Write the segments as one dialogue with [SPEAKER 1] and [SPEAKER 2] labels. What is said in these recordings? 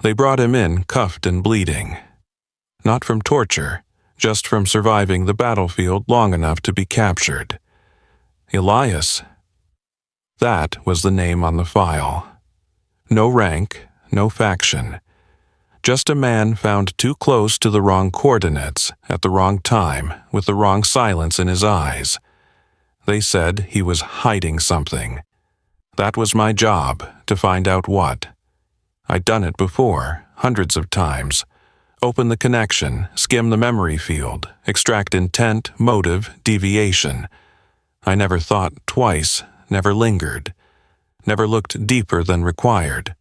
[SPEAKER 1] They brought him in cuffed and bleeding. Not from torture, just from surviving the battlefield long enough to be captured. Elias. That was the name on the file. No rank, no faction. Just a man found too close to the wrong coordinates, at the wrong time, with the wrong silence in his eyes. They said he was hiding something. That was my job, to find out what. I'd done it before, hundreds of times. Open the connection, skim the memory field, extract intent, motive, deviation. I never thought twice, never lingered, never looked deeper than required.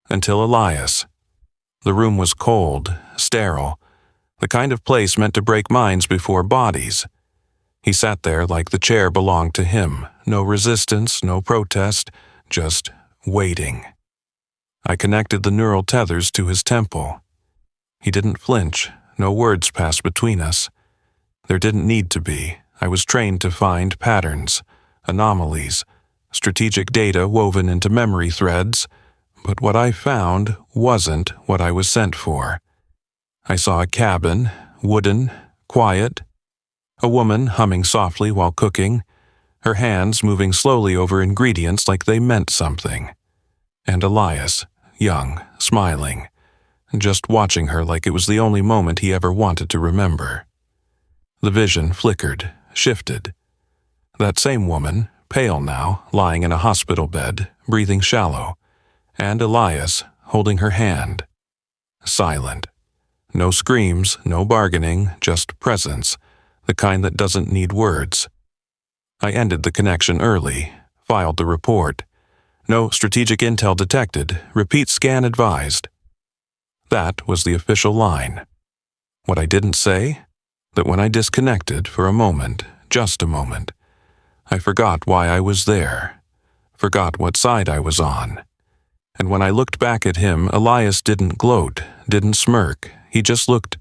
[SPEAKER 1] Until Elias. The room was cold, sterile, the kind of place meant to break minds before bodies. He sat there like the chair belonged to him, no resistance, no protest, just waiting. I connected the neural tethers to his temple. He didn't flinch, no words passed between us. There didn't need to be. I was trained to find patterns, anomalies, strategic data woven into memory threads, but what I found wasn't what I was sent for. I saw a cabin, wooden, quiet, a woman humming softly while cooking, her hands moving slowly over ingredients like they meant something, and Elias, young, smiling, just watching her like it was the only moment he ever wanted to remember. The vision flickered, shifted. That same woman, pale now, lying in a hospital bed, breathing shallow, and Elias holding her hand. Silent. No screams, no bargaining, just presence, the kind that doesn't need words. I ended the connection early, filed the report. No strategic intel detected, repeat scan advised. That was the official line. What I didn't say? That when I disconnected for a moment, just a moment, I forgot why I was there, forgot what side I was on. And when I looked back at him, Elias didn't gloat, didn't smirk. He just looked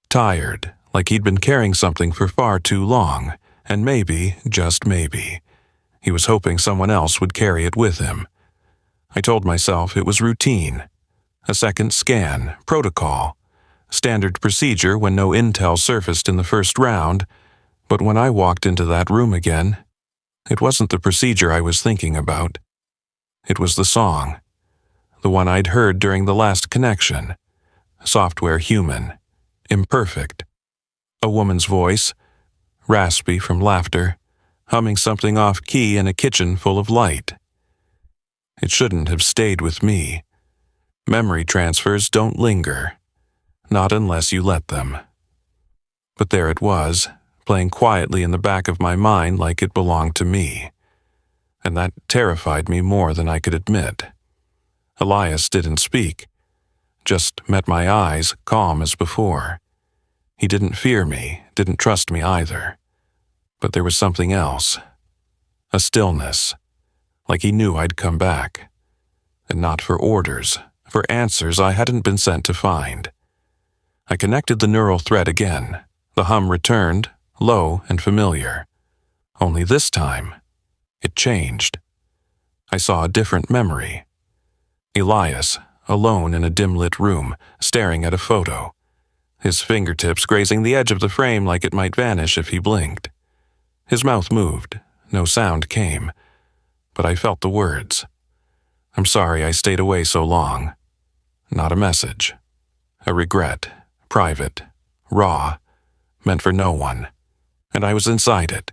[SPEAKER 1] tired, like he'd been carrying something for far too long, and maybe, just maybe, he was hoping someone else would carry it with him. I told myself it was routine. A second scan, protocol, standard procedure when no intel surfaced in the first round, but when I walked into that room again, it wasn't the procedure I was thinking about. It was the song. The one I'd heard during the last connection. Software human. Imperfect. A woman's voice, raspy from laughter, humming something off-key in a kitchen full of light. It shouldn't have stayed with me. Memory transfers don't linger. Not unless you let them. But there it was, playing quietly in the back of my mind like it belonged to me. And that terrified me more than I could admit. Elias didn't speak, just met my eyes, calm as before. He didn't fear me, didn't trust me either. But there was something else. A stillness, like he knew I'd come back. And not for orders, for answers I hadn't been sent to find. I connected the neural thread again. The hum returned, low and familiar. Only this time, it changed. I saw a different memory. Elias, alone in a dim-lit room, staring at a photo, his fingertips grazing the edge of the frame like it might vanish if he blinked. His mouth moved, no sound came, but I felt the words. I'm sorry I stayed away so long. Not a message. A regret, private, raw, meant for no one. And I was inside it.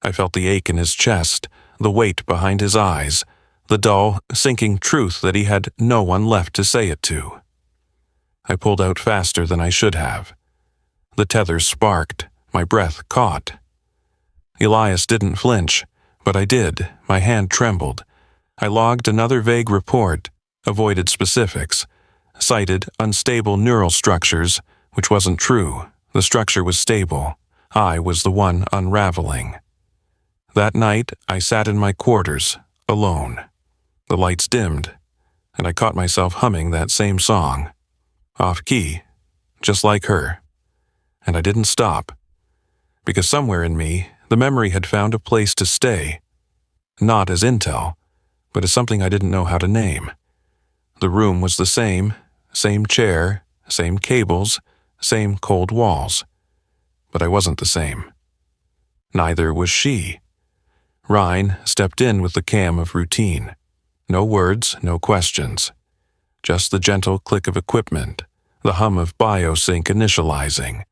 [SPEAKER 1] I felt the ache in his chest, the weight behind his eyes, the dull, sinking truth that he had no one left to say it to. I pulled out faster than I should have. The tethers sparked, my breath caught. Elias didn't flinch, but I did. My hand trembled. I logged another vague report, avoided specifics, cited unstable neural structures, which wasn't true. The structure was stable. I was the one unraveling. That night, I sat in my quarters, alone. The lights dimmed, and I caught myself humming that same song. Off-key, just like her. And I didn't stop, because somewhere in me, the memory had found a place to stay. Not as intel, but as something I didn't know how to name. The room was the same, same chair, same cables, same cold walls. But I wasn't the same. Neither was she. Ryan stepped in with the cam of routine. No words, no questions. Just the gentle click of equipment, the hum of biosync initializing,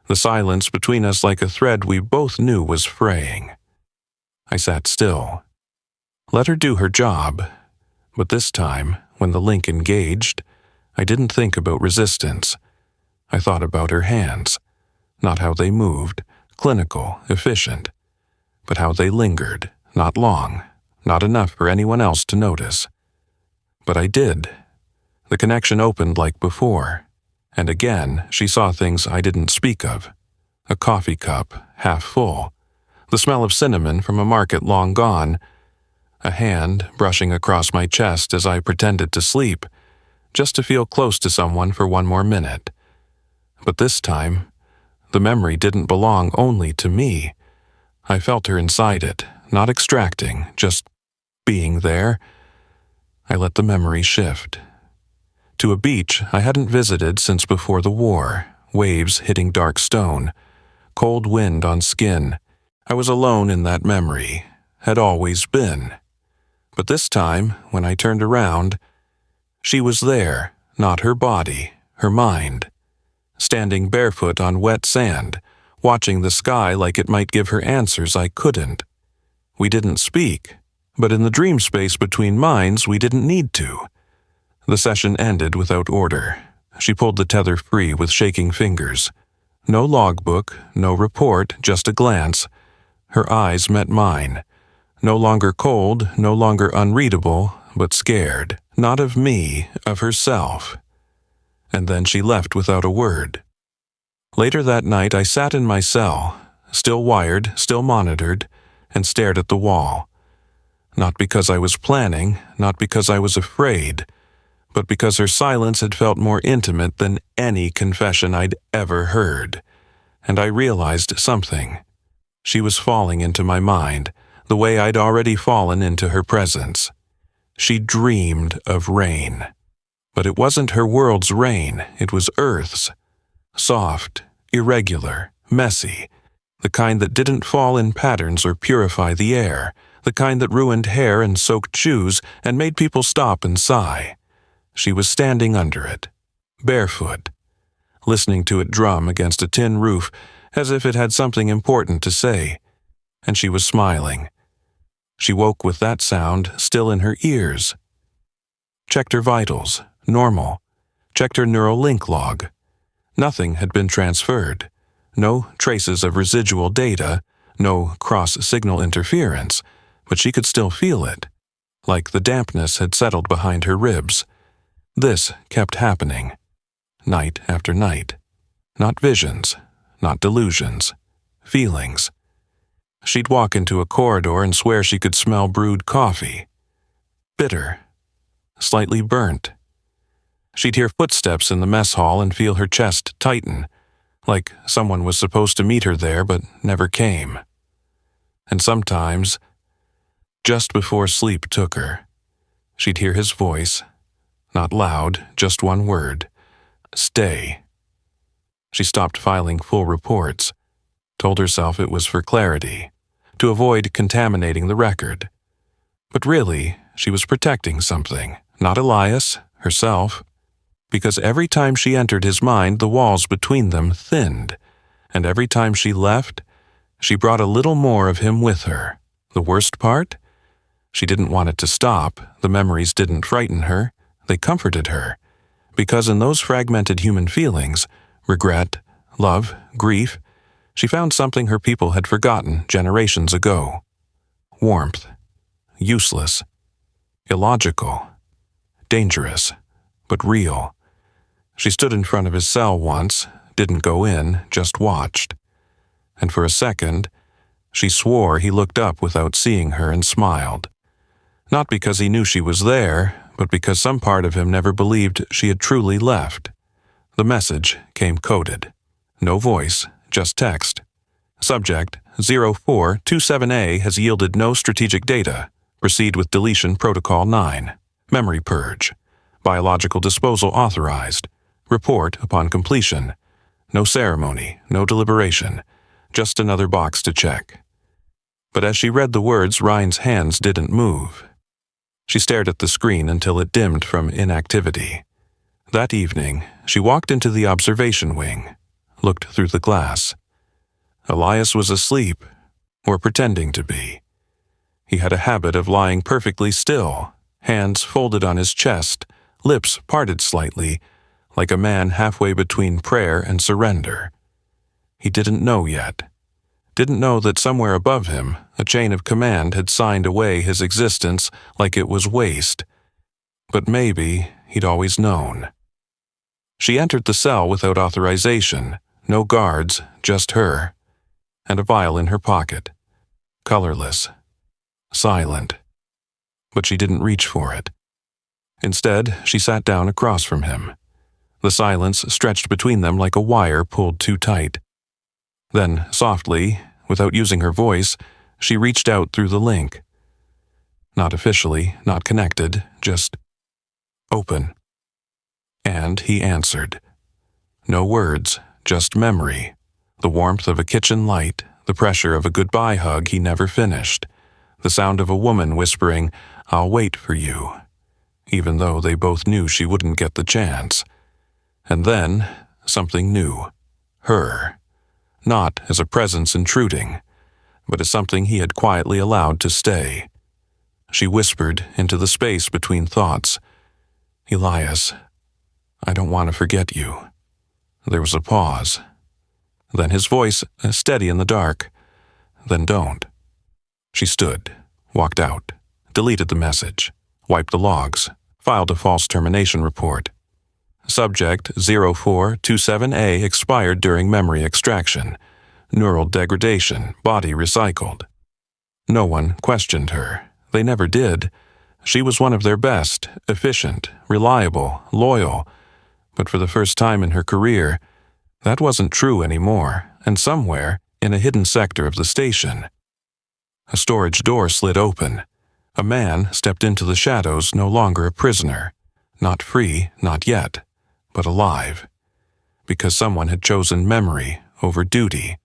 [SPEAKER 1] the silence between us like a thread we both knew was fraying. I sat still. Let her do her job. But this time, when the link engaged, I didn't think about resistance. I thought about her hands. Not how they moved, clinical, efficient, but how they lingered, not long, not enough for anyone else to notice. But I did. The connection opened like before, and again she saw things I didn't speak of. A coffee cup, half full, the smell of cinnamon from a market long gone, a hand brushing across my chest as I pretended to sleep, just to feel close to someone for one more minute. But this time, the memory didn't belong only to me. I felt her inside it, not extracting, just being there. I let the memory shift. To a beach I hadn't visited since before the war, waves hitting dark stone, cold wind on skin. I was alone in that memory, had always been. But this time, when I turned around, she was there, not her body, her mind. Standing barefoot on wet sand, watching the sky like it might give her answers I couldn't. We didn't speak, but in the dream space between minds we didn't need to. The session ended without order. She pulled the tether free with shaking fingers. No logbook, no report, just a glance. Her eyes met mine. No longer cold, no longer unreadable, but scared. Not of me, of herself. And then she left without a word. Later that night I sat in my cell, still wired, still monitored, and stared at the wall. Not because I was planning, not because I was afraid, but because her silence had felt more intimate than any confession I'd ever heard. And I realized something. She was falling into my mind, the way I'd already fallen into her presence. She dreamed of rain. But it wasn't her world's rain, it was Earth's. Soft, irregular, messy, the kind that didn't fall in patterns or purify the air, the kind that ruined hair and soaked shoes and made people stop and sigh. She was standing under it, barefoot, listening to it drum against a tin roof as if it had something important to say, and she was smiling. She woke with that sound still in her ears. Checked her vitals, normal. Checked her neural link log. Nothing had been transferred. No traces of residual data, no cross-signal interference, but she could still feel it, like the dampness had settled behind her ribs. This kept happening, night after night. Not visions, not delusions, feelings. She'd walk into a corridor and swear she could smell brewed coffee. Bitter, slightly burnt. She'd hear footsteps in the mess hall and feel her chest tighten, like someone was supposed to meet her there but never came. And sometimes, just before sleep took her, she'd hear his voice, not loud, just one word, stay. She stopped filing full reports, told herself it was for clarity, to avoid contaminating the record. But really, she was protecting something, not Elias, herself, because every time she entered his mind, the walls between them thinned, and every time she left, she brought a little more of him with her. The worst part? She didn't want it to stop. The memories didn't frighten her. They comforted her, because in those fragmented human feelings, regret, love, grief, she found something her people had forgotten generations ago. Warmth. Useless. Illogical. Dangerous. But real. She stood in front of his cell once, didn't go in, just watched. And for a second, she swore he looked up without seeing her and smiled. Not because he knew she was there, but because some part of him never believed she had truly left. The message came coded. No voice, just text. Subject, 0427A has yielded no strategic data. Proceed with deletion protocol 9. Memory purge. Biological disposal authorized. Report upon completion. No ceremony, no deliberation. Just another box to check. But as she read the words, Ryan's hands didn't move. She stared at the screen until it dimmed from inactivity. That evening, she walked into the observation wing, looked through the glass. Elias was asleep, or pretending to be. He had a habit of lying perfectly still, hands folded on his chest, lips parted slightly, like a man halfway between prayer and surrender. He didn't know yet. Didn't know that somewhere above him, a chain of command had signed away his existence like it was waste. But maybe he'd always known. She entered the cell without authorization, no guards, just her, and a vial in her pocket. Colorless. Silent. But she didn't reach for it. Instead, she sat down across from him. The silence stretched between them like a wire pulled too tight. Then, softly, without using her voice, she reached out through the link. Not officially, not connected, just open. And he answered. No words, just memory. The warmth of a kitchen light, the pressure of a goodbye hug he never finished, the sound of a woman whispering, "I'll wait for you," even though they both knew she wouldn't get the chance. And then, something new. Her. Not as a presence intruding, but as something he had quietly allowed to stay. She whispered into the space between thoughts, "Elias, I don't want to forget you." There was a pause. Then his voice, steady in the dark. "Then don't." She stood, walked out, deleted the message, wiped the logs, filed a false termination report. Subject 0427A expired during memory extraction. Neural degradation, body recycled. No one questioned her. They never did. She was one of their best, efficient, reliable, loyal. But for the first time in her career, that wasn't true anymore, and somewhere, in a hidden sector of the station, a storage door slid open. A man stepped into the shadows, no longer a prisoner. Not free, not yet, but alive. Because someone had chosen memory over duty.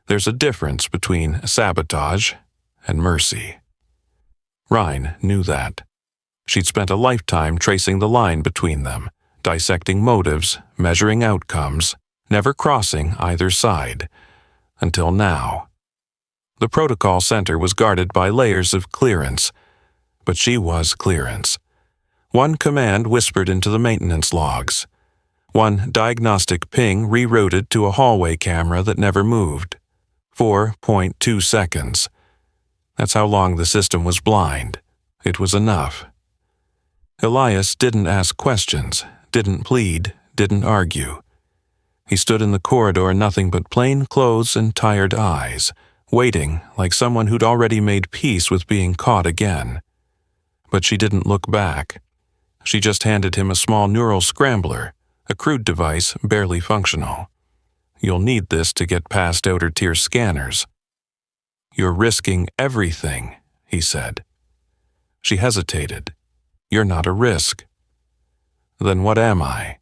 [SPEAKER 1] There's a difference between sabotage and mercy. Ryan knew that. She'd spent a lifetime tracing the line between them, dissecting motives, measuring outcomes, never crossing either side. Until now. The protocol center was guarded by layers of clearance, but she was clearance. One command whispered into the maintenance logs. One diagnostic ping rerouted to a hallway camera that never moved. 4.2 seconds. That's how long the system was blind. It was enough. Elias didn't ask questions, didn't plead, didn't argue. He stood in the corridor, nothing but plain clothes and tired eyes, waiting like someone who'd already made peace with being caught again. But she didn't look back. She just handed him a small neural scrambler, a crude device barely functional. "You'll need this to get past outer-tier scanners." "You're risking everything," he said. She hesitated. "You're not a risk." "Then what am I?"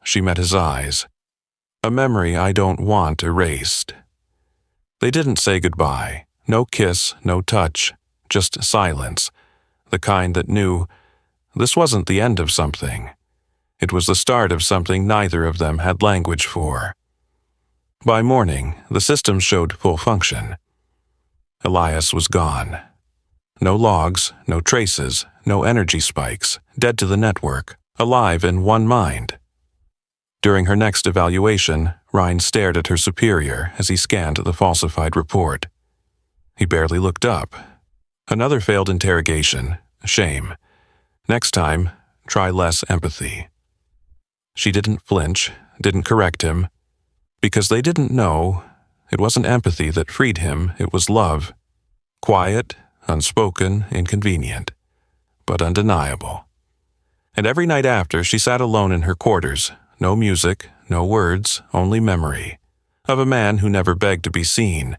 [SPEAKER 1] She met his eyes. "A memory I don't want erased." They didn't say goodbye. No kiss, no touch, just silence. The kind that knew this wasn't the end of something. It was the start of something neither of them had language for. By morning, the system showed full function. Elias was gone. No logs, no traces, no energy spikes, dead to the network, alive in one mind. During her next evaluation, Ryan stared at her superior as he scanned the falsified report. He barely looked up. Another failed interrogation. Shame. Next time, try less empathy. She didn't flinch, didn't correct him. Because they didn't know, it wasn't empathy that freed him, it was love. Quiet, unspoken, inconvenient, but undeniable. And every night after, she sat alone in her quarters. No music, no words, only memory. Of a man who never begged to be seen,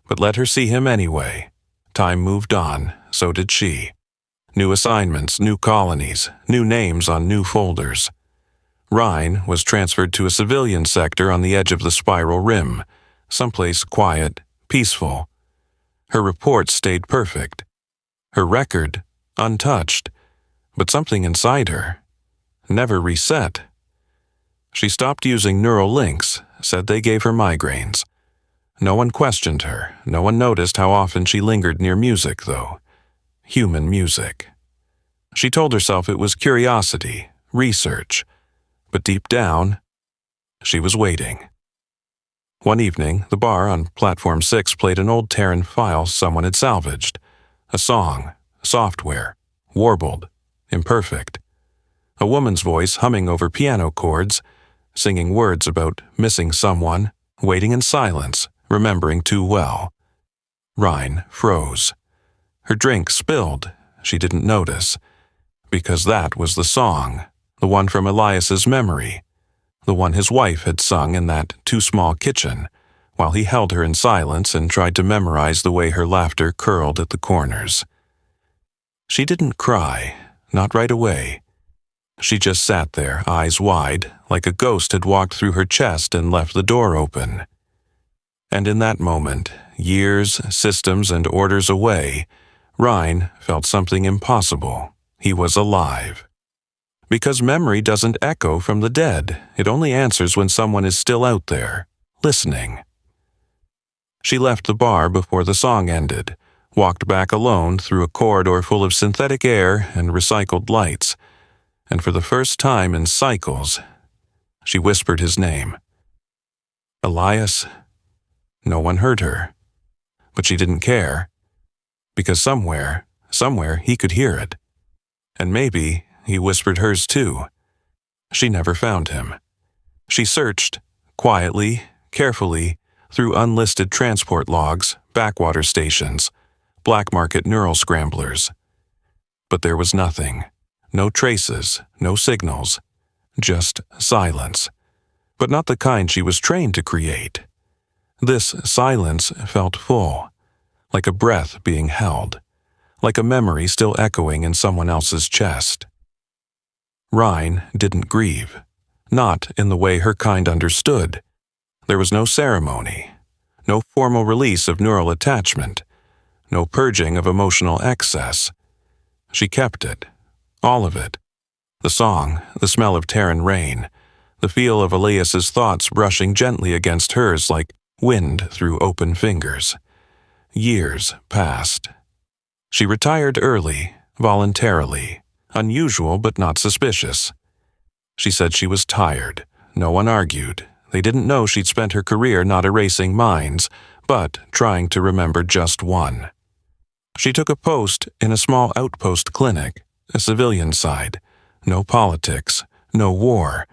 [SPEAKER 1] but let her see him anyway. Time moved on, so did she. New assignments, new colonies, new names on new folders. Rhine was transferred to a civilian sector on the edge of the spiral rim, someplace quiet, peaceful. Her report stayed perfect. Her record, untouched, but something inside her never reset. She stopped using neural links, said they gave her migraines. No one questioned her. No one noticed how often she lingered near music, though. Human music. She told herself it was curiosity, research, but deep down, she was waiting. One evening, the bar on Platform 6 played an old Terran file someone had salvaged. A song, software, warbled, imperfect. A woman's voice humming over piano chords, singing words about missing someone, waiting in silence, remembering too well. Rhine froze. Her drink spilled. She didn't notice. Because that was the song, the one from Elias's memory, the one his wife had sung in that too-small kitchen, while he held her in silence and tried to memorize the way her laughter curled at the corners. She didn't cry, not right away. She just sat there, eyes wide, like a ghost had walked through her chest and left the door open. And in that moment, years, systems, and orders away, Rhine felt something impossible. He was alive. Because memory doesn't echo from the dead. It only answers when someone is still out there, listening. She left the bar before the song ended, walked back alone through a corridor full of synthetic air and recycled lights, and for the first time in cycles, she whispered his name. Elias. No one heard her. But she didn't care, because somewhere he could hear it. And maybe he whispered hers too. She never found him. She searched, quietly, carefully, through unlisted transport logs, backwater stations, black market neural scramblers. But there was nothing. No traces, no signals. Just silence. But not the kind she was trained to create. This silence felt full, like a breath being held, like a memory still echoing in someone else's chest. Rhine didn't grieve, not in the way her kind understood. There was no ceremony, no formal release of neural attachment, no purging of emotional excess. She kept it, all of it. The song, the smell of Terran rain, the feel of Elias's thoughts brushing gently against hers like wind through open fingers. Years passed. She retired early, voluntarily, unusual but not suspicious. She said she was tired. No one argued. They didn't know she'd spent her career not erasing minds, but trying to remember just one. She took a post in a small outpost clinic, a civilian side. No politics, no war.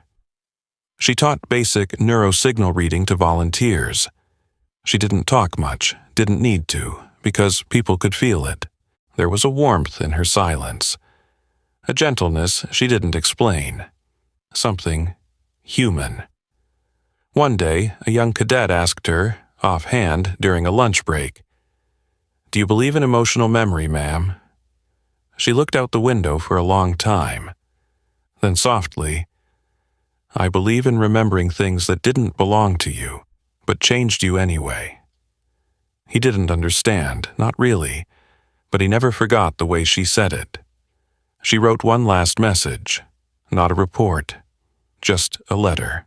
[SPEAKER 1] She taught basic neurosignal reading to volunteers. She didn't talk much, didn't need to, because people could feel it. There was a warmth in her silence. A gentleness she didn't explain. Something human. One day, a young cadet asked her, offhand, during a lunch break, "Do you believe in emotional memory, ma'am?" She looked out the window for a long time. Then softly, "I believe in remembering things that didn't belong to you, but changed you anyway." He didn't understand, not really, but he never forgot the way she said it. She wrote one last message, not a report, just a letter.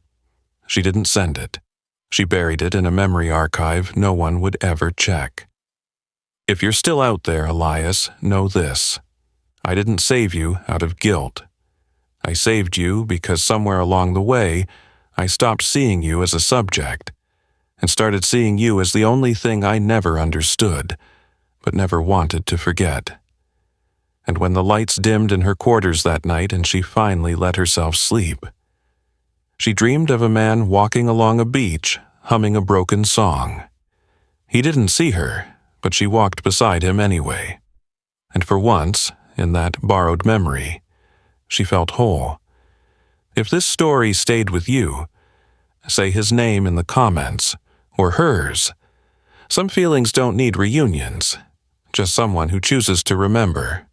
[SPEAKER 1] She didn't send it. She buried it in a memory archive no one would ever check. If you're still out there, Elias, know this. I didn't save you out of guilt. I saved you because somewhere along the way, I stopped seeing you as a subject and started seeing you as the only thing I never understood, but never wanted to forget. And when the lights dimmed in her quarters that night and she finally let herself sleep, she dreamed of a man walking along a beach, humming a broken song. He didn't see her, but she walked beside him anyway. And for once, in that borrowed memory, she felt whole. If this story stayed with you, say his name in the comments, or hers. Some feelings don't need reunions, just someone who chooses to remember.